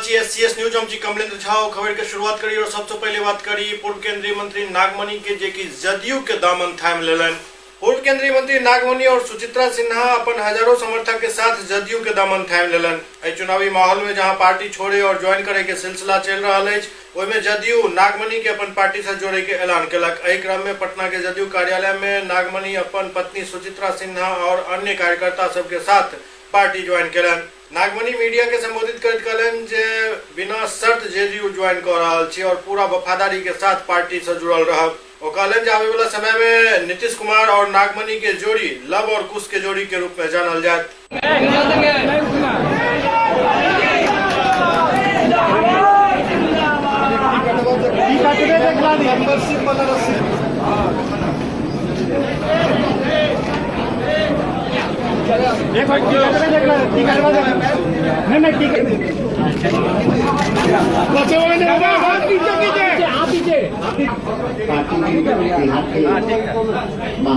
SCS news हम कमलेंद्र झा खबर के शुरुआत करी और सबसे पहले बात करी पूर्व केंद्रीय मंत्री नागमणि के जे की जदयू के दामन थाम लेलन। पूर्व केंद्रीय मंत्री नागमणि और सुचित्रा सिन्हा अपन हजारों समर्थक के साथ जदयू के दामन थाम लेलन। चुनावी माहौल में जहां पार्टी छोड़े और ज्वाइन करे के सिलसिला चल रहा है, ओहिमे जदयू नागमणि के अपन पार्टी से जोड़े के ऐलान केलक। एहि क्रम में पटना के जदयू कार्यालय में नागमणि अपन पत्नी सुचित्रा सिन्हा और अन्य कार्यकर्ता सबके साथ पार्टी ज्वाइन केलन। नागमणि मीडिया के संबोधित करते कहलन जे बिना शर्त जदयू ज्वाइन कर रहा छी और पूरा वफादारी के साथ पार्टी से जुड़ल रहब। वो कहलन जे आवे वाला समय में नीतीश कुमार और नागमणि के जोड़ी लव और कुश के जोड़ी के रूप में जानल जाए।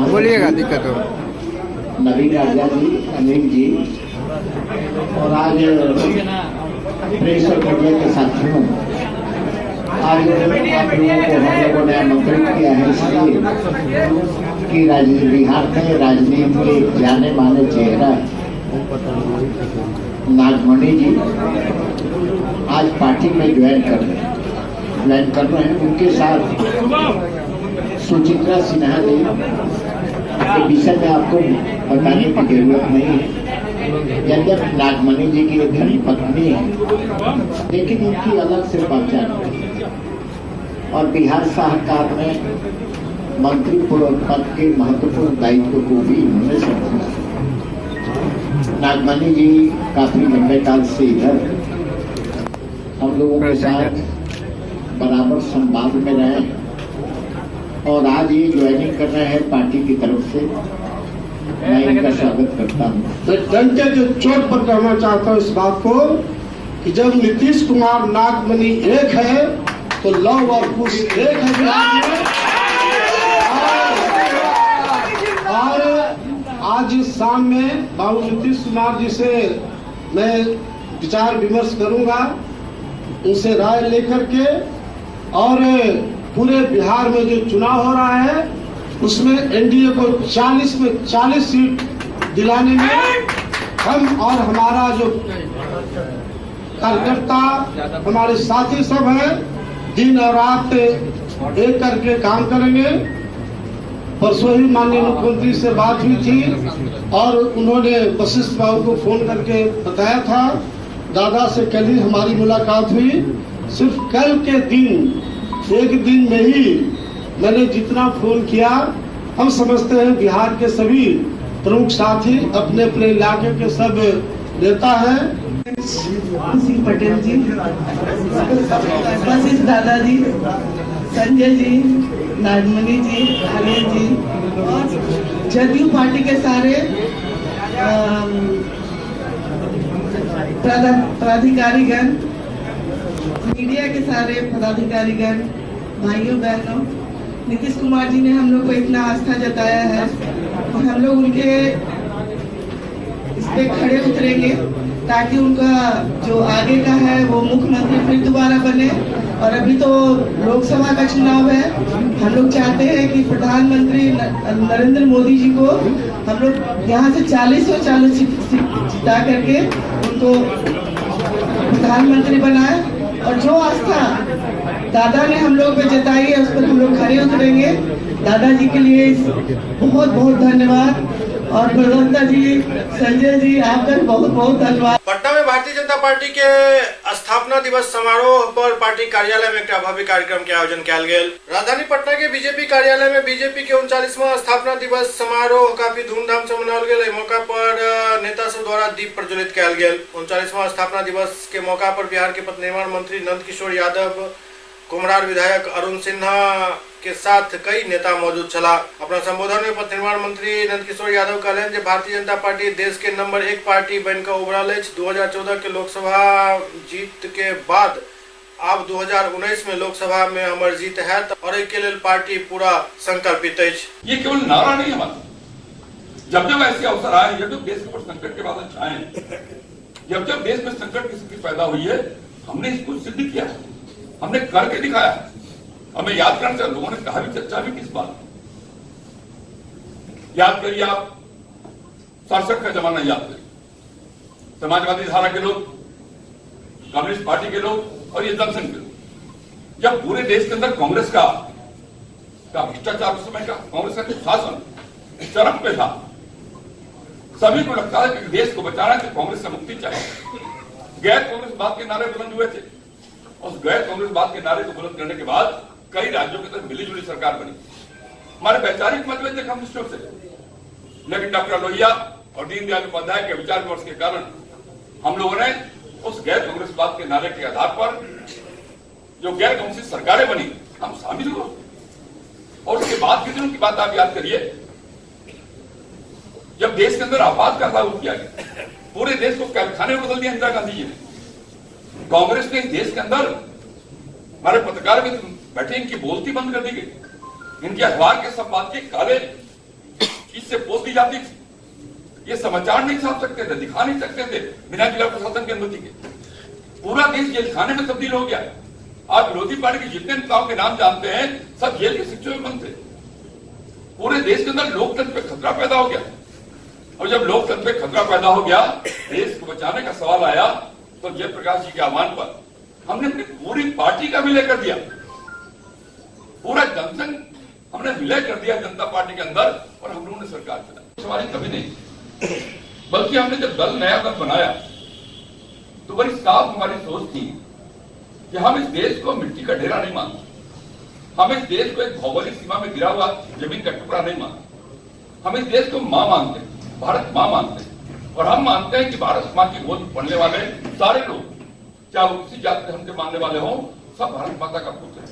बोलिएगा दिक्कत हो। नवीन राजा जी, अनिल जी और आज प्रेस और मीडिया के साथियों, आज आप लोगों को हम लोगों ने आमंत्रित किया है इसलिए कि बिहार के राजनीति में जाने माने चेहरा नागमणि जी आज पार्टी में ज्वाइन कर रहे हैं। उनके साथ सुचित्रा सिन्हा जी के विषय में आपको बताने की जरूरत नहीं है। यद्यपि नागमणि जी की धर्म पत्नी है, लेकिन इनकी अलग से पहचान है और बिहार सरकार में मंत्री पद के महत्वपूर्ण दायित्व को भी उन्होंने संभाला। नागमणि जी काफी लंबे काल से इधर हम लोगों के साथ बराबर संवाद में रहे और आज ये ज्वाइनिंग कर रहे हैं पार्टी की तरफ से। मैं इनका स्वागत करता हूँ। डंके के चोट पर कहना चाहता हूँ इस बात को कि जब नीतीश कुमार नागमणि एक है तो लव और कुश एक है। और आज शाम में बाबू नीतीश कुमार जी से मैं विचार विमर्श करूंगा, उनसे राय लेकर के, और पूरे बिहार में जो चुनाव हो रहा है उसमें एनडीए को 40 में 40 सीट दिलाने में हम और हमारा जो कार्यकर्ता हमारे साथी सब हैं दिन और रात एक करके काम करेंगे। परसों ही माननीय मुख्यमंत्री से बात हुई थी और उन्होंने वशिष्ठ बाबू को फोन करके बताया था। दादा से कल ही हमारी मुलाकात हुई। सिर्फ कल के दिन एक दिन में ही मैंने जितना फोन किया, हम समझते हैं बिहार के सभी प्रमुख साथी अपने अपने इलाके के सब नेता हैं। पटेल जी, वशिष्ठ दादाजी, संजय जी, नागमणि जी, अनिल जी और जदयू पार्टी के सारे पदाधिकारीगण, मीडिया के सारे पदाधिकारीगण, भाइयों बहनों, नीतीश कुमार जी ने हम लोग को इतना आस्था जताया है कि हम लोग उनके इस पे खड़े उतरेंगे ताकि उनका जो आगे का है वो मुख्यमंत्री फिर दोबारा बने। और अभी तो लोकसभा का चुनाव है, हम लोग चाहते हैं कि प्रधानमंत्री नरेंद्र मोदी जी को हम लोग यहाँ से 40 सीट जिता करके उनको प्रधानमंत्री बनाए। और जो आस्था दादा ने हम लोग पे जताई है उस पर हम लोग खड़े उतरेंगे। दादाजी के लिए बहुत बहुत धन्यवाद और प्रधानता जी, संजय जी, आपका बहुत बहुत धन्यवाद। पटना में भारतीय जनता पार्टी के स्थापना दिवस समारोह पर पार्टी कार्यालय में एक भव्य कार्यक्रम के आयोजन किया गया। राजधानी पटना के बीजेपी कार्यालय में बीजेपी के 39वां स्थापना दिवस समारोह काफी धूमधाम से मनाओल गया। मौका पर नेता सब द्वारा दीप प्रज्वलित किया गया। 39वां स्थापना दिवस के मौका पर बिहार के पथ निर्माण मंत्री नंद किशोर यादव, कुम्हरार विधायक अरुण सिन्हा के साथ कई नेता मौजूद चला। अपना संबोधन में पथ निर्माण मंत्री नंद किशोर यादव कहलन जे भारतीय जनता पार्टी देश के नंबर 1 पार्टी बनकर उभरल है। 2014 के लोकसभा जीत के बाद अब 2019 में लोकसभा में हमर जीत है और के लिए पार्टी पूरा संकल्पित है। ये केवल नारा नहीं है, जब जब ऐसे अवसर आए, जब जब देश के ऊपर संकट के बादल छाए, जब जब देश में संकट की स्थिति पैदा हुई है, हमने इसको सिद्ध किया, हमने करके दिखाया। हमें याद करना चाहिए, लोगों ने कहा भी, चर्चा भी किस बात, याद करिए आप 67 का जमाना याद करिए, समाजवादी धारा के लोग, कम्युनिस्ट पार्टी के लोग और ये जनसंघ के लोग, जब पूरे देश के अंदर कांग्रेस का भ्रष्टाचार उस समय का कांग्रेस का शासन चरम पे था। सभी को लगता है कि देश को बचाना कि कांग्रेस से मुक्ति चाहिए। गैर कांग्रेसवाद के नारे बुलंद हुए थे। उस गैर कांग्रेसवाद के नारे को बुलंद करने के बाद कई राज्यों के अंदर मिली जुली सरकार बनी। हमारे वैचारिक मतभेद थे कम्युनिस्टों से, लेकिन डॉक्टर लोहिया और दीनदयाल उपाध्याय के विचार विमर्श के कारण हम लोगों ने उस गैर कांग्रेसवाद के नारे के आधार पर जो गैर कांग्रेसी सरकारें बनी, हम शामिल हुए। और उसके बाद के दिनों की बात आप याद करिए, जब देश के अंदर आपात का लागू किया गया, पूरे देश को कैदखाने में बदल दिया इंदिरा गांधी जी ने। कांग्रेस ने इस देश के अंदर हमारे पत्रकार भी बैठे, इनकी बोलती बंद कर दी गई, इनके अखबार के संपादकीय काले चीज से पोत दी जाती थी। ये समाचार नहीं छाप सकते थे, दिखा नहीं सकते थे बिना जिला प्रशासन की अनुमति के। पूरा देश जेल खाने में तब्दील हो गया। आप विरोधी पार्टी के जितने नेताओं के नाम जानते हैं, सब जेल के शिक्षकों में बंद थे। पूरे देश के अंदर लोकतंत्र पे खतरा पैदा हो गया। और जब लोकतंत्र पे खतरा पैदा हो गया, देश को बचाने का सवाल आया, तो जयप्रकाश जी के आह्वान पर हमने अपनी पूरी पार्टी का विलय कर दिया, पूरा जनसंघ हमने विलय कर दिया जनता पार्टी के अंदर, और हम लोगों ने सरकार चलाई। सवाल कभी नहीं, बल्कि हमने जब नया दल बनाया तो बड़ी साफ हमारी सोच थी कि हम इस देश को मिट्टी का ढेरा नहीं मानते, हम इस देश को एक भौगोलिक सीमा में गिरा हुआ जमीन का टुकड़ा नहीं मानते, हम इस देश को मां मानते हैं, भारत मां मानते हैं। और हम मानते हैं कि भारत मां की गोद पढ़ने वाले सारे लोग, चाहे वो किसी जाति धर्म के मानने वाले हों, सब भारत माता का पुत्र है।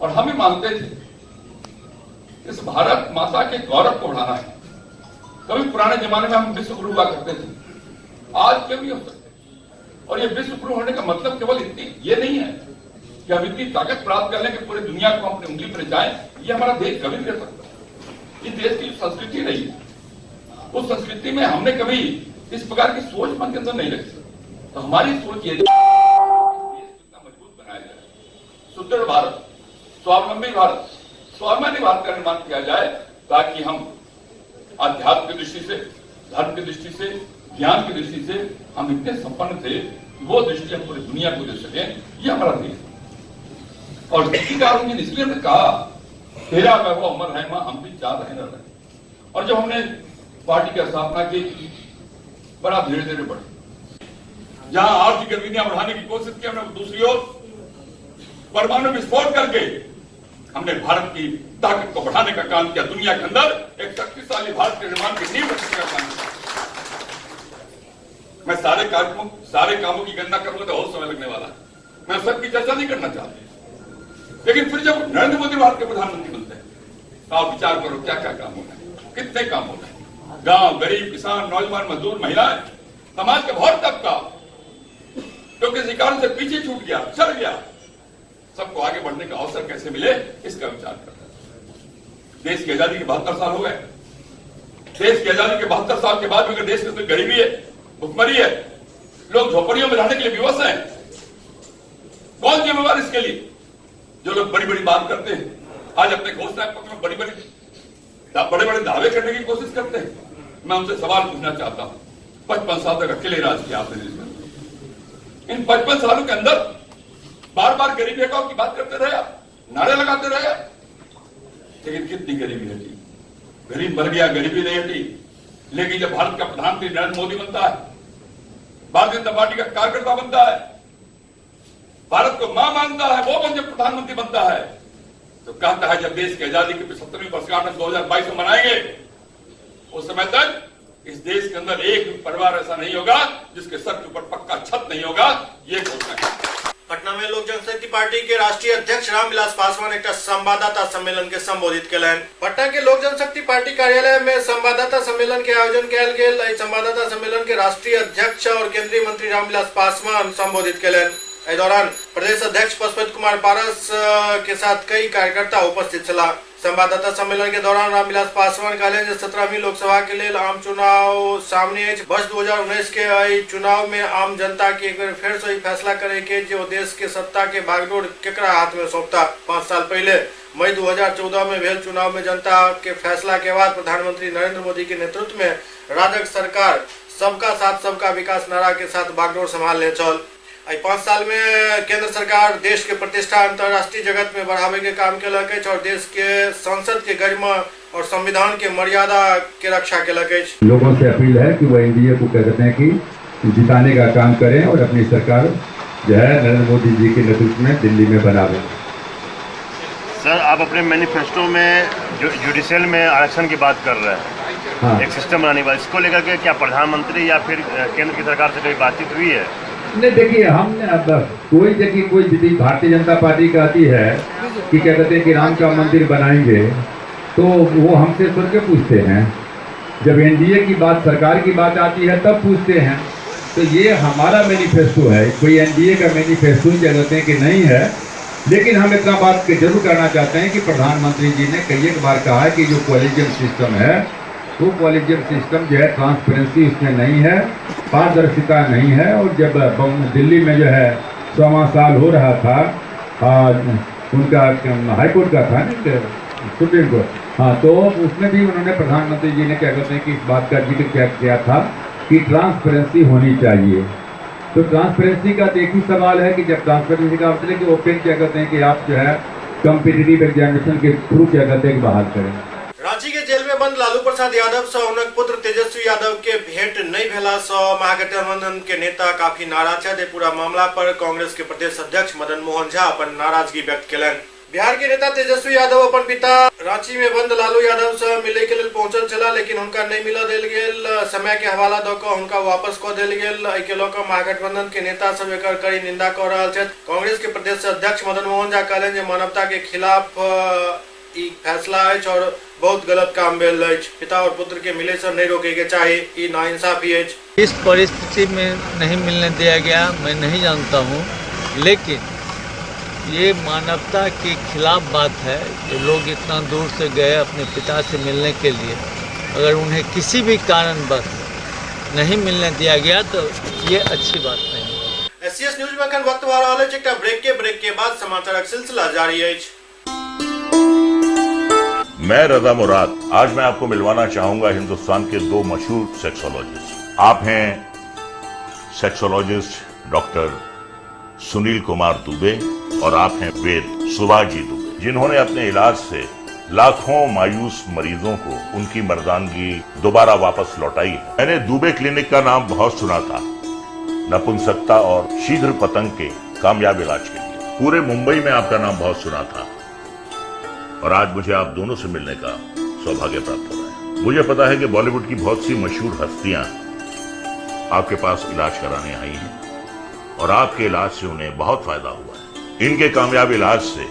और हम ही मानते थे इस भारत माता के गौरव को बढ़ाना है। कभी पुराने जमाने में हम विश्व गुरु हुआ करते थे, आज क्यों नहीं हो सकते। और ये विश्व गुरु होने का मतलब केवल ये नहीं है कि हम इतनी ताकत प्राप्त कर लें कि पूरी दुनिया को अपनी उंगली पर जाए। ये हमारा देश कभी नहीं रह सकता। इस देश की संस्कृति रही है, उस संस्कृति में हमने कभी इस प्रकार की सोच मन के अंदर नहीं रखी। तो हमारी सोच ये कितना मजबूत बनाया जाए, सुदृढ़ भारत, स्वावलंबी भारत, स्वाभिमानी भारत का निर्माण किया जाए, ताकि हम आध्यात्म की दृष्टि से, धर्म की दृष्टि से, ज्ञान की दृष्टि से हम इतने संपन्न थे कि वो दृष्टि हम पूरी दुनिया को दे सके। ये हमारा देश। और कारण इसलिए हमने कहा, तेरा वैभव अमर है मां, हम भी चाह रहे न रहे। और जब हमने पार्टी की स्थापना की, बड़ा धीरे धीरे बढ़े। जहां आर्थिक गतिविधियां बढ़ाने की कोशिश की हमने, दूसरी ओर परमाणु विस्फोट करके हमने भारत की ताकत को बढ़ाने का काम किया। दुनिया के अंदर एक शक्तिशाली भारत के निर्माण की नींव रखने का काम किया। मैं सारे कामों की गणना करूंगा तो बहुत समय लगने वाला है, मैं सबकी चर्चा नहीं करना चाहता। लेकिन फिर जब नरेंद्र मोदी भारत के प्रधानमंत्री बनते हैं, तो आप विचार करो क्या क्या काम होना है, कितने काम होना है। गांव, गरीब, किसान, नौजवान, मजदूर, महिलाएं, समाज का बहुत तबका जो किसी कारण से पीछे छूट गया, चल गया, सबको आगे बढ़ने का अवसर कैसे मिले, इसका विचार करता है। देश की आजादी के 72 साल हो गए। देश की आजादी के 72 साल के बाद भी अगर देश के अंदर गरीबी है, भुखमरी है, लोग झोपड़ियों में रहने के लिए विवश हैं, कौन जिम्मेवार इसके लिए? जो लोग बड़ी बड़ी बात करते हैं, आज अपने घोषणा पत्र में बड़े बड़े दावे करने की कोशिश करते हैं। मैं उनसे सवाल पूछना चाहता हूं, 55 साल तक अकेले राज किया आपने देश में, इन 55 सालों के अंदर बार बार गरीबी हटाओ की बात करते रहे, नारे लगाते रहे, लेकिन कितनी गरीबी हटी? गरीब मर गया, गरीबी नहीं हटी। लेकिन जब भारत का प्रधानमंत्री नरेंद्र मोदी बनता है, भारतीय जनता पार्टी का कार्यकर्ता बनता है, भारत को मां मानता है, वो जब प्रधानमंत्री बनता है तो कहता है जब देश की आजादी की 75वीं वर्षगांठ 2022 में मनाएंगे, उस समय तक इस देश के अंदर एक भी परिवार ऐसा नहीं होगा जिसके सर के ऊपर पक्का छत नहीं होगा। ये घोषणा है। पटना में लोक जनशक्ति पार्टी के राष्ट्रीय अध्यक्ष रामविलास पासवान एक संवाददाता सम्मेलन के संबोधित कलन। पटना के लोक जनशक्ति पार्टी कार्यालय में संवाददाता सम्मेलन के आयोजन कयल गेल। संवाददाता सम्मेलन के राष्ट्रीय अध्यक्ष और केंद्रीय मंत्री रामविलास पासवान संबोधित कलन। इस दौरान प्रदेश अध्यक्ष पशुपति कुमार पारस के साथ कई कार्यकर्ता उपस्थित छला। संवाददाता सम्मेलन के दौरान रामविलास पासवान कहले जे 17वीं लोकसभा के लिए आम चुनाव सामने है। वर्ष 2019 के चुनाव में आम जनता के एक बार फिर से फैसला करे के जो देश के सत्ता के बागडोर केकरा हाथ में सौंपता। 5 साल पहले मई 2014 में भेल चुनाव में जनता के फैसला के बाद प्रधानमंत्री नरेंद्र मोदी के नेतृत्व में राजग सरकार सबका साथ सबका विकास नारा के साथ बागडोर संभालने चल। 5 साल में केंद्र सरकार देश के प्रतिष्ठा अंतर्राष्ट्रीय जगत में बढ़ावे के काम केलक और देश के संसद के गरिमा और संविधान के मर्यादा के रक्षा केलक। लोगों से अपील है कि वो एनडीए को कहते हैं कि जिताने का काम करें और अपनी सरकार जो है नरेंद्र मोदी जी के नेतृत्व में दिल्ली में बनावे। सर, आप अपने मैनिफेस्टो में जुडिशियल में आरक्षण की बात कर रहे हैं। हाँ। एक सिस्टम बनाने वाला, इसको लेकर के क्या प्रधानमंत्री या फिर केंद्र की सरकार से कोई बातचीत हुई है? नहीं, देखिए हमने अब कोई जगह कोई यदि भारतीय जनता पार्टी कहती है कि क्या कहते हैं कि राम का मंदिर बनाएंगे तो वो हमसे सुन के पूछते हैं। जब एनडीए की बात सरकार की बात आती है तब पूछते हैं। तो ये हमारा मैनिफेस्टो है, कोई एनडीए का मैनिफेस्टो क्या कहते हैं कि नहीं है। लेकिन हम इतना बात जरूर करना चाहते हैं कि प्रधानमंत्री जी ने कई एक बार कहा है कि जो कॉलेजियम सिस्टम है वो कॉलेजियम सिस्टम जो है ट्रांसपेरेंसी उसमें नहीं है, पारदर्शिता नहीं है। और जब दिल्ली में जो है 100वां साल हो रहा था उनका हाईकोर्ट का था सुप्रीम कोर्ट, हाँ, तो उसमें भी उन्होंने प्रधानमंत्री जी ने क्या कहते हैं कि इस बात का जिक्र किया था कि ट्रांसपेरेंसी होनी चाहिए। तो ट्रांसपेरेंसी का एक ही सवाल है कि जब ट्रांसपेरेंसी का मतलब कि ओपन क्या कहते हैं कि आप जो है कॉम्पिटिटिव एग्जामिनेशन के थ्रू क्या कहते हैं बहाल करें। रांची के जेल में बंद लालू प्रसाद यादव से उनक पुत्र तेजस्वी यादव के भेंट नहीं भेला से महागठबंधन के नेता काफी नाराज है। पूरा मामला पर कांग्रेस के प्रदेश अध्यक्ष मदन मोहन झा अपन नाराजगी व्यक्त केलन। बिहार के नेता तेजस्वी यादव अपन पिता रांची में बंद लालू यादव से मिले के लिए पहुंचल चला, लेकिन उनका नहीं मिला देल गेल। समय के हवाला दो को उनका वापस को देल गेल। के लोग महागठबंधन के नेता सब एक कड़ी निंदा कर रहा है। कांग्रेस के प्रदेश अध्यक्ष मदन मोहन झा कहलन जे मानवता के खिलाफ ई फैसला है और बहुत गलत काम भेल है। पिता और पुत्र के मिले से नहीं रोके के चाहिए, ई नाइंसाफी है। इस परिस्थिति में नहीं मिलने दिया गया मैं नहीं जानता हूँ, लेकिन ये मानवता के खिलाफ बात है। जो लोग इतना दूर से गए अपने पिता से मिलने के लिए, अगर उन्हें किसी भी कारणवश नहीं मिलने दिया गया तो ये अच्छी बात नहीं है। एससीएस न्यूज में वक्त आ रहा है ब्रेक के बाद समाचार सिलसिला जारी है। मैं रजा मुराद, आज मैं आपको मिलवाना चाहूंगा हिंदुस्तान के 2 मशहूर सेक्सोलॉजिस्ट। आप हैं सेक्सोलॉजिस्ट डॉक्टर सुनील कुमार दुबे और आप हैं वेद सुभाष जी दुबे, जिन्होंने अपने इलाज से लाखों मायूस मरीजों को उनकी मर्दानगी दोबारा वापस लौटाई है। मैंने दुबे क्लिनिक का नाम बहुत सुना था नपुंसकता और शीघ्र पतंग के कामयाब इलाज के लिए। पूरे मुंबई में आपका नाम बहुत सुना था और आज मुझे आप दोनों से मिलने का सौभाग्य प्राप्त हो रहा है। मुझे पता है कि बॉलीवुड की बहुत सी मशहूर हस्तियां आपके पास इलाज कराने आई हैं और आपके इलाज से उन्हें बहुत फायदा हुआ है। इनके कामयाब इलाज से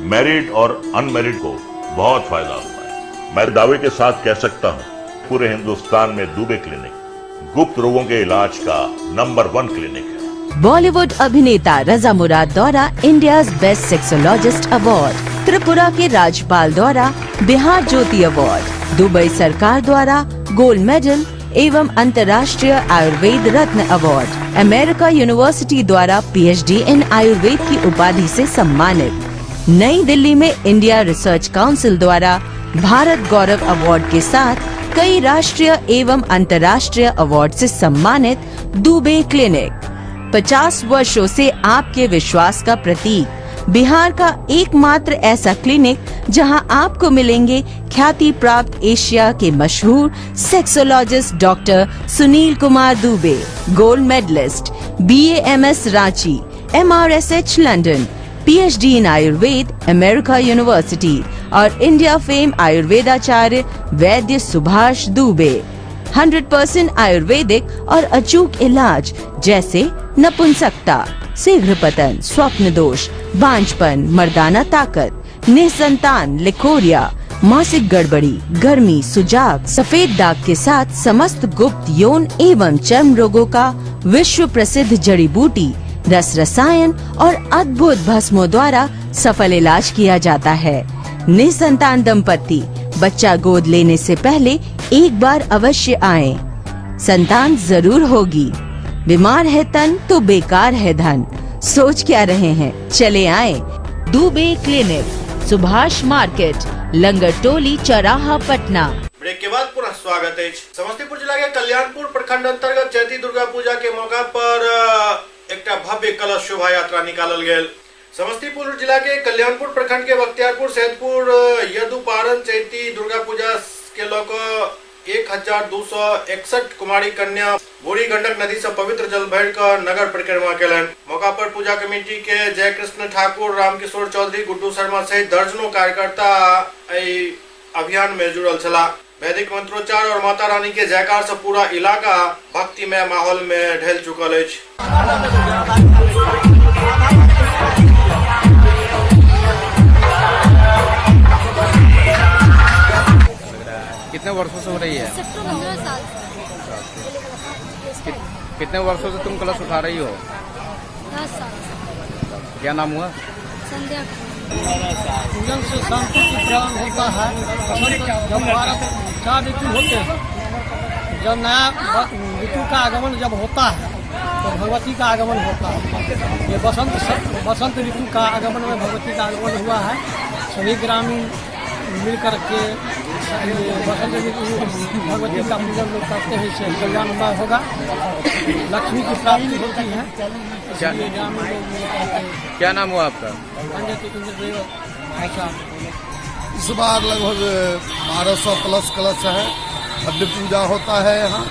मैरिड और अनमैरिड को बहुत फायदा हुआ है। मैं दावे के साथ कह सकता हूं पूरे हिंदुस्तान में दुबे क्लिनिक गुप्त रोगों के इलाज का नंबर 1 क्लिनिक है। बॉलीवुड अभिनेता रजा मुराद द्वारा India best sexologist award, Tripura के राज्यपाल द्वारा बिहार ज्योति अवार्ड, दुबई सरकार द्वारा गोल्ड मेडल एवं अंतर्राष्ट्रीय आयुर्वेद रत्न अवार्ड, अमेरिका यूनिवर्सिटी द्वारा पीएचडी इन आयुर्वेद की उपाधि से सम्मानित, नई दिल्ली में इंडिया रिसर्च काउंसिल द्वारा भारत गौरव अवार्ड के साथ कई राष्ट्रीय एवं अंतर्राष्ट्रीय अवार्ड से सम्मानित दुबे क्लिनिक 50 वर्षों से आपके विश्वास का प्रतीक, बिहार का एकमात्र ऐसा क्लिनिक जहां आपको मिलेंगे ख्याति प्राप्त एशिया के मशहूर sexologist doctor Sunil Kumar Dubey, gold medalist, BAMS Ranchi, MRSH London, PhD in Ayurveda America university और इंडिया फेम आयुर्वेदाचार्य वैद्य सुभाष दुबे। 100% आयुर्वेदिक और अचूक इलाज जैसे नपुंसकता, शीघ्र पतन, स्वप्न दोष, बांझपन, मर्दाना ताकत, निसंतान, लिकोरिया, मासिक गड़बड़ी, गर्मी, सुजाग, सफेद दाग के साथ समस्त गुप्त यौन एवं चर्म रोगों का विश्व प्रसिद्ध जड़ी बूटी रस रसायन और अद्भुत भस्मों द्वारा सफल इलाज किया जाता है। निसंतान दंपति बच्चा गोद लेने से पहले एक बार अवश्य आएं। संतान जरूर होगी। बीमार है तन तो बेकार है धन। सोच क्या रहे हैं, चले आए दुबे क्लिनिक, सुभाष मार्केट, लंगर टोली, चौराहा, पटना। ब्रेक के बाद पुनः स्वागत है। समस्तीपुर जिला के कल्याणपुर प्रखंड अंतर्गत चैती दुर्गा पूजा के मौका पर एक भव्य कलश शोभा यात्रा निकालल गेल। समस्तीपुर जिला के कल्याणपुर प्रखंड के बख्तियारपुर, सैदपुर, यदुपारण चैती दुर्गा पूजा के लोग 1261 कुमारी कन्या बूढ़ी गंडक नदी से पवित्र जल भर कर नगर परिक्रमा केलन। मौका पर पूजा कमेटी के जयकृष्ण ठाकुर, रामकिशोर चौधरी, गुड्डू शर्मा सहित दर्जनों कार्यकर्ता अभियान में जुड़ल छला। वैदिक मंत्रोच्चार और माता रानी के जयकार से पूरा इलाका भक्तिमय माहौल में ढल चुकल है। कितने वर्षों से हो रही है? 15 साल। कितने वर्षों से तुम कलश उठा रही हो? 10 साल। क्या नाम हुआ? संध्या। पूजन से शांति की प्रारंभ होता है। जब 4 ऋतु होते हैं, जब नया ऋतु का आगमन जब होता है तो भगवती का आगमन होता है। ये बसंत ऋतु का आगमन में भगवती का आगमन हुआ है। सभी ग्रामीण मिलकर के बसंत ऋतु भगवती का पूजन लोग करते हैं। इससे कल्याणमय होगा, लक्ष्मी की प्राप्ति होती है। इसलिए ग्रामीण लोग। क्या नाम हुआ आपका? इस बार लगभग 1200 प्लस कलश है। भव्य पूजा होता है यहाँ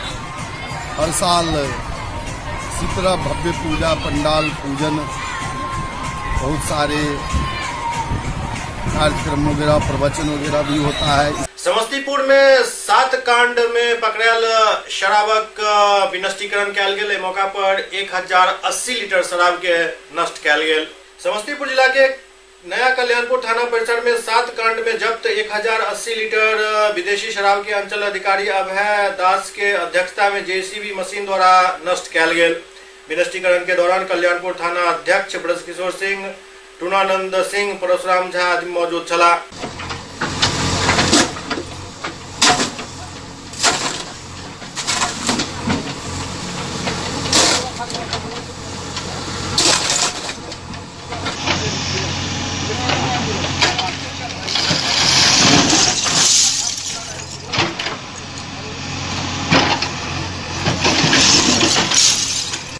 हर साल। इसी तरह भव्य पूजा, पंडाल पूजन, बहुत सारे कार्यक्रम वगैरह, प्रवचन वगैरह भी होता है। समस्तीपुर में 7 कांड में पकड़ल शराबक विनष्टीकरण कयल गेल। मौका पर 1080 लीटर शराब के नष्ट कयल गेल। समस्तीपुर जिला के नया कल्याणपुर थाना परिसर में 7 कांड में जब्त 1080 लीटर विदेशी शराब के अंचल अधिकारी अभय दास के अध्यक्षता में जेसीबी मशीन द्वारा नष्ट कयल गेल। विनष्टीकरण के दौरान कल्याणपुर थाना अध्यक्ष ब्रजकिशोर सिंह, टूनानंद सिंह, परशुराम झा आदि मौजूद छला।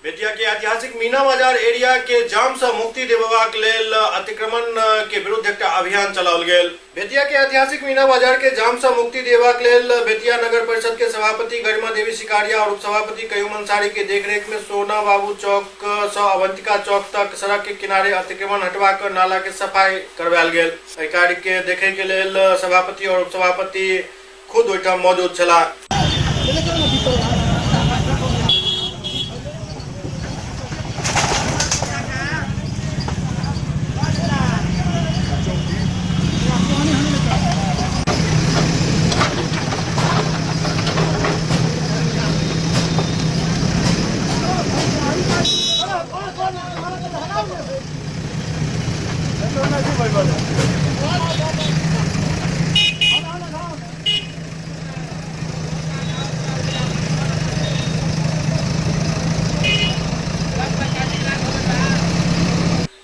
बेतिया के ऐतिहासिक मीना बाजार एरिया के जाम से मुक्ति दिलवाक लेल अतिक्रमण के विरुद्ध एक अभियान चलाओल गेल। बेतिया के ऐतिहासिक मीना बाजार के जाम से मुक्ति दिलवाक लेल बेतिया नगर परिषद के सभापति गरिमा देवी सिकारिया और उपसभापति कयूम अंसारी के देखरेख में सोना बाबू चौक से अवंतिका चौक तक सड़क के किनारे अतिक्रमण हटवा कर नाला के सफाई करवायल गेल। एहि कार्य के देखे के लेल सभापति और उपसभापति खुद ओहिठाम मौजूद छला।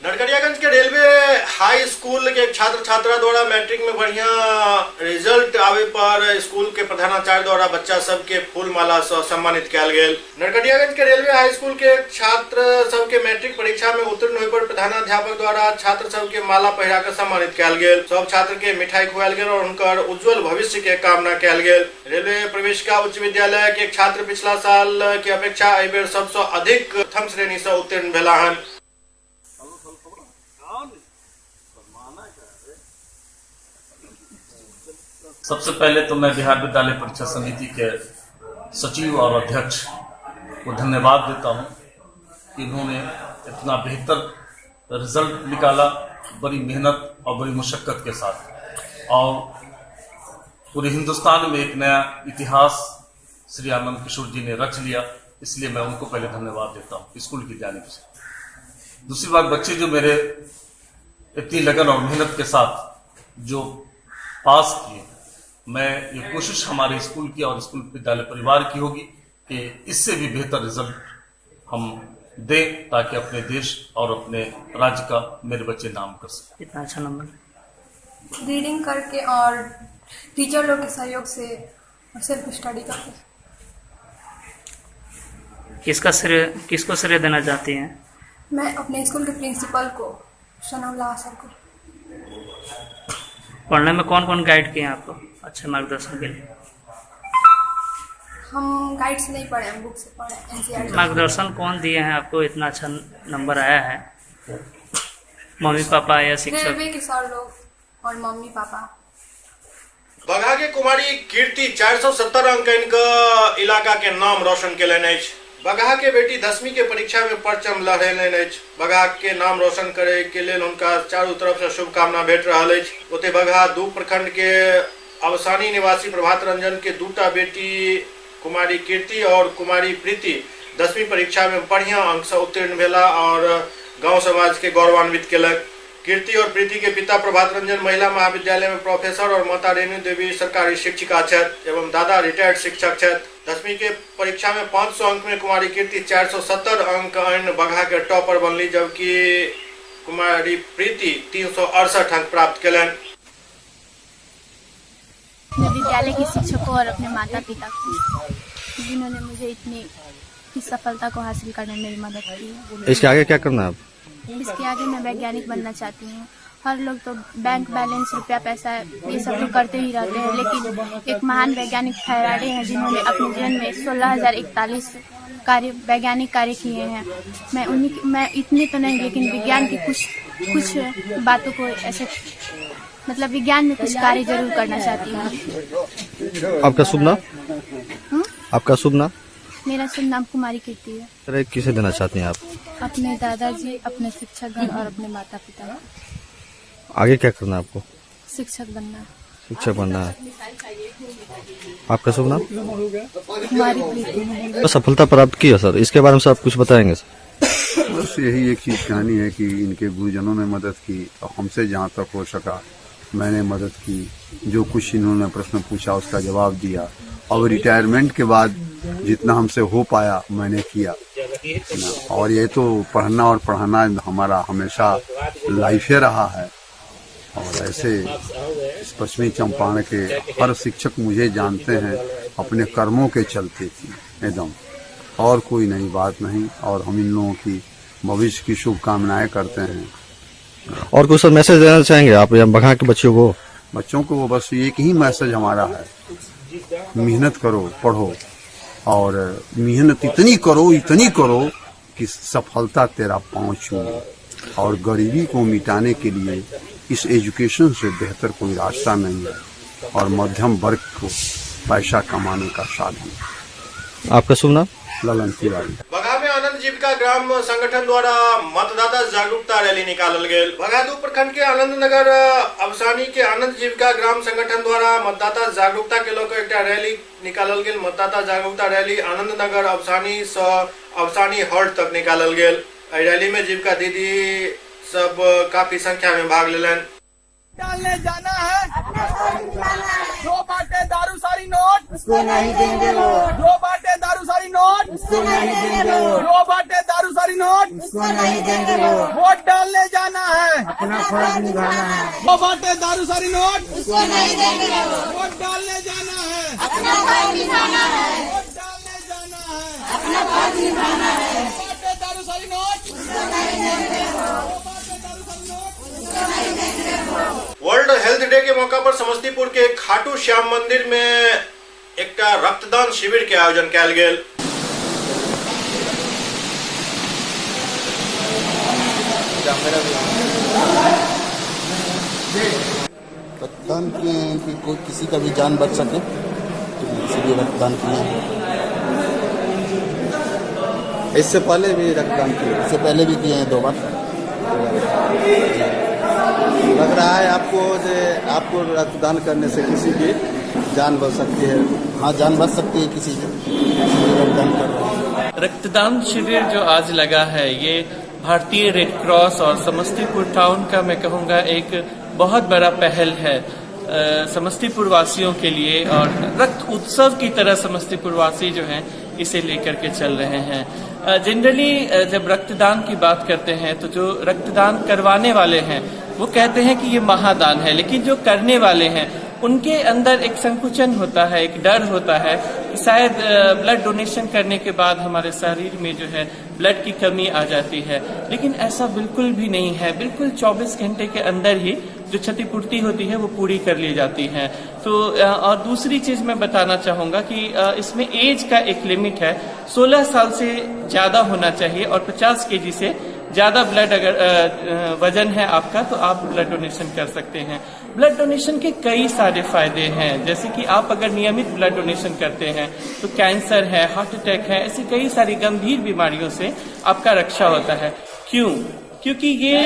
नरकटियागंज के रेलवे हाई स्कूल के छात्र छात्रा द्वारा मैट्रिक में बढ़िया रिजल्ट आवे पर स्कूल के प्रधानाचार्य द्वारा बच्चा सब के फूल माला से सम्मानित कयल गेल। नरकटियागंज के रेलवे हाई स्कूल के छात्र सब के मैट्रिक परीक्षा में उत्तीर्ण होय पर प्रधानाध्यापक द्वारा छात्र सब के माला पहिरा कर सम्मानित कयल गेल। सब छात्र के मिठाई खुआल गेल और उनकर उज्जवल भविष्य के कामना कयल गेल। रेलवे प्रवेशिका उच्च विद्यालय के छात्र पिछला साल के अपेक्षा एहि बेर सबसे अधिक प्रथम श्रेणी से उत्तीर्ण भेला हन। सबसे पहले तो मैं बिहार विद्यालय परीक्षा समिति के सचिव और अध्यक्ष को धन्यवाद देता हूं कि इन्होंने इतना बेहतर रिजल्ट निकाला, बड़ी मेहनत और बड़ी मुशक्कत के साथ, और पूरे हिंदुस्तान में एक नया इतिहास श्री आनंद किशोर जी ने रच लिया। इसलिए मैं उनको पहले धन्यवाद देता हूं स्कूल की जानिब से। दूसरी बात, बच्चे जो मेरे इतनी लगन और मेहनत के साथ जो पास किए, मैं ये कोशिश हमारे स्कूल की और स्कूल विद्यालय परिवार की होगी कि इससे भी बेहतर रिजल्ट हम दें, ताकि अपने देश और अपने राज्य का मेरे बच्चे नाम कर सकें। इतना अच्छा नंबर रीडिंग करके और टीचर लोग के सहयोग से और सेल्फ स्टडी करके। किसको श्रेय देना चाहती हैं? मैं अपने स्कूल के प्रिंसिपल को, सनाउल्लाह सर को। पढ़ने में कौन कौन गाइड किए हैं आपको अच्छे मार्गदर्शन के लिए? हम गाइड से नहीं पढ़े, हम बुक से पढ़े, एनसीईआरटी। मार्गदर्शन कौन दिए हैं आपको, इतना अच्छा नंबर आया है? मम्मी पापा या शिक्षक? रेलवे के सर लोग और मम्मी पापा। बगहा के कुमारी कीर्ति 470 अंक इनका इलाका के नाम रोशन केलनि अछि। बगहा के बेटी 10वीं के परीक्षा में परचम लहरेलनि अछि। बगहा के नाम रोशन करे के लेल हुनका चारू तरफ से शुभकामना भेट रहल अछि। ओते बगहा 2 प्रखंड के अवसानी निवासी प्रभात रंजन के दूटा बेटी कुमारी कीर्ति और कुमारी प्रीति 10वीं परीक्षा में बढ़िया अंक से उत्तीर्ण भेला और गांव समाज के गौरवान्वित केलक। कीर्ति और प्रीति के पिता प्रभात रंजन महिला महाविद्यालय में प्रोफेसर और माता रेणु देवी सरकारी शिक्षिका छथि एवं दादा रिटायर्ड शिक्षक छथि। 10वीं के परीक्षा में 500 अंक में कुमारी कीर्ति 470 अंक आनि बगहा के टॉपर बनली, जबकि कुमारी प्रीति 368 अंक प्राप्त केलनि। विद्यालय के शिक्षकों और अपने माता पिता को, जिन्होंने मुझे इतनी इस सफलता को हासिल करने में मेरी मदद की। इसके आगे क्या करना है? इसके आगे मैं वैज्ञानिक बनना चाहती हूँ। हर लोग तो बैंक बैलेंस, रुपया पैसा ये सब तो करते ही रहते हैं, लेकिन एक महान वैज्ञानिक फैराडे हैं जिन्होंने अपने जीवन में 16,041 वैज्ञानिक कार्य किए हैं। मैं इतनी तो नहीं, लेकिन विज्ञान की कुछ बातों को ऐसे, मतलब विज्ञान में कुछ कार्य जरूर करना चाहती हूँ। आपका शुभ नाम? आपका शुभ नाम? मेरा शुभ नाम कुमारी कीर्ति है। किसे देना चाहती हैं आप? अपने दादाजी, अपने शिक्षकगण और अपने माता पिता। आगे क्या करना है आपको? शिक्षक बनना। शिक्षक बनना है। आपका शुभ नाम? कुमारी प्रीति। सफलता प्राप्त की है सर, इसके बारे में सर आप कुछ बताएंगे सर? बस यही एक चीज कहानी है कि इनके गुरुजनों ने मदद की और हमसे जहाँ तक हो सका मैंने मदद की। जो कुछ इन्होंने प्रश्न पूछा उसका जवाब दिया और रिटायरमेंट के बाद जितना हमसे हो पाया मैंने किया। और ये तो पढ़ना और पढ़ाना हमारा हमेशा लाइफ रहा है। और ऐसे इस पश्चिमी चंपारण के हर शिक्षक मुझे जानते हैं अपने कर्मों के चलते एकदम, और कोई नई बात नहीं। और हम इन लोगों की भविष्य की शुभकामनाएं करते हैं। और कुछ मैसेज देना चाहेंगे आप बगहा के बच्चों को? बस एक ही मैसेज हमारा है, मेहनत करो, पढ़ो और मेहनत इतनी करो कि सफलता तेरा पांव छूए। और गरीबी को मिटाने के लिए इस एजुकेशन से बेहतर कोई रास्ता नहीं है और मध्यम वर्ग को पैसा कमाने का साधन। आपका शुभ नाम? ललन तिवारी। बगहा में आनंद जीविका ग्राम संगठन द्वारा मतदाता जागरूकता रैली निकालल गेल। बगहा 2 प्रखंड के आनंद नगर अवसानी के आनंद जीविका ग्राम संगठन द्वारा मतदाता जागरूकता के लोग एक रैली निकालल गेल। मतदाता जागरूकता रैली आनंद नगर अवसानी से अवसानी हॉल्ट तक निकालल गेल। रैली में जीविका दीदी सब काफी संख्या में भाग लेलन। डालने जाना है, जो बाटे दारू सारी नोट उसको नहीं देंगे वोट। जो बाटे दारू सारी नोट उसको नहीं देंगे वोट। जो बाटे दारू सारी नोट उसको नहीं देंगे वोट। वोट डालने जाना है, अपना फर्ज निभाना है। जो बाटे दारू सारी नोट उसको नहीं देंगे वोट। वोट डालने जाना है, अपना फर्ज निभाना है। वोट डालने जाना है, अपना फर्ज निभाना है। बाटे दारू सारी नोट उसको नहीं देंगे वोट। वर्ल्ड हेल्थ डे के मौका पर समस्तीपुर के खाटू श्याम मंदिर में एक रक्तदान शिविर के आयोजन किया गेल। रक्तदान किए हैं कि कोई किसी का भी जान बच सके, तो इसीलिए रक्तदान किए हैं। इससे पहले भी रक्तदान किए? इससे पहले भी किए हैं 2 बार। लग रहा है आपको रक्तदान करने से किसी की जान बच सकती है? हाँ, जान बच सकती है किसी की, रक्तदान कर रहे हैं। रक्तदान शिविर जो आज लगा है ये भारतीय रेड क्रॉस और समस्तीपुर टाउन का मैं कहूँगा एक बहुत बड़ा पहल है समस्तीपुर वासियों के लिए, और रक्त उत्सव की तरह समस्तीपुर वासी जो हैं इसे लेकर के चल रहे हैं। जनरली जब रक्तदान की बात करते हैं तो जो रक्तदान करवाने वाले हैं वो कहते हैं कि ये महादान है, लेकिन जो करने वाले हैं उनके अंदर एक संकुचन होता है, एक डर होता है कि शायद ब्लड डोनेशन करने के बाद हमारे शरीर में जो है ब्लड की कमी आ जाती है, लेकिन ऐसा बिल्कुल भी नहीं है। बिल्कुल 24 घंटे के अंदर ही जो क्षतिपूर्ति होती है वो पूरी कर ली जाती है। तो और दूसरी चीज मैं बताना चाहूँगा कि इसमें एज का एक लिमिट है, 16 साल से ज़्यादा होना चाहिए और 50 केजी से ज़्यादा ब्लड अगर वजन है आपका तो आप ब्लड डोनेशन कर सकते हैं। ब्लड डोनेशन के कई सारे फायदे हैं, जैसे कि आप अगर नियमित ब्लड डोनेशन करते हैं तो कैंसर है, हार्ट अटैक है, ऐसी कई सारी गंभीर बीमारियों से आपका रक्षा होता है। क्यों? क्योंकि ये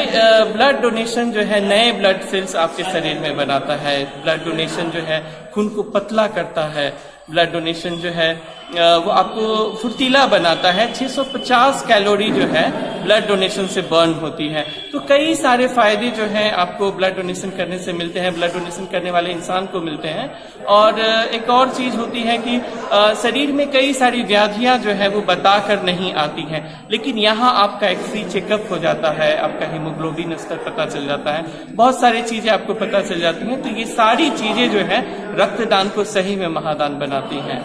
ब्लड डोनेशन जो है नए ब्लड सेल्स आपके शरीर में बनाता है। ब्लड डोनेशन जो है खून को पतला करता है। ब्लड डोनेशन जो है वो आपको फुर्तीला बनाता है। 650 कैलोरी जो है ब्लड डोनेशन से बर्न होती है। तो कई सारे फायदे जो हैं आपको ब्लड डोनेशन करने से मिलते हैं, ब्लड डोनेशन करने वाले इंसान को मिलते हैं। और एक और चीज होती है कि शरीर में कई सारी व्याधियां जो है वो बताकर नहीं आती हैं, लेकिन यहाँ आपका एक फ्री चेकअप हो जाता है, आपका हीमोग्लोबिन स्तर पता चल जाता है, बहुत सारी चीजें आपको पता चल जाती हैं। तो ये सारी चीजें जो है रक्तदान को सही में महादान बनाती हैं।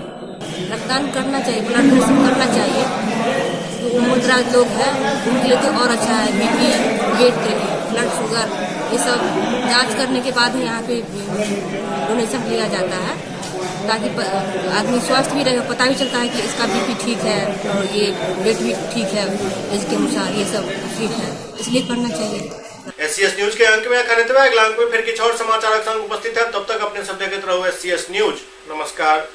रक्तदान करना चाहिए, ब्लड डोनेशन करना चाहिए। जो उम्रदराज लोग हैं उनके लिए तो और अच्छा है। बीपी, वेट, ब्लड शुगर ये सब जांच करने के बाद ही यहाँ पे डोनेशन लिया जाता है, ताकि आदमी स्वस्थ भी रहे, पता भी चलता है कि इसका बीपी ठीक है और ये वेट भी ठीक है, इसके अनुसार ये सब ठीक है, इसलिए करना चाहिए। SCS न्यूज के अंक में अगला अंक में फिर कुछ और समाचार संग उपस्थित है। तब तक अपने सब देखते रहो SCS न्यूज। नमस्कार।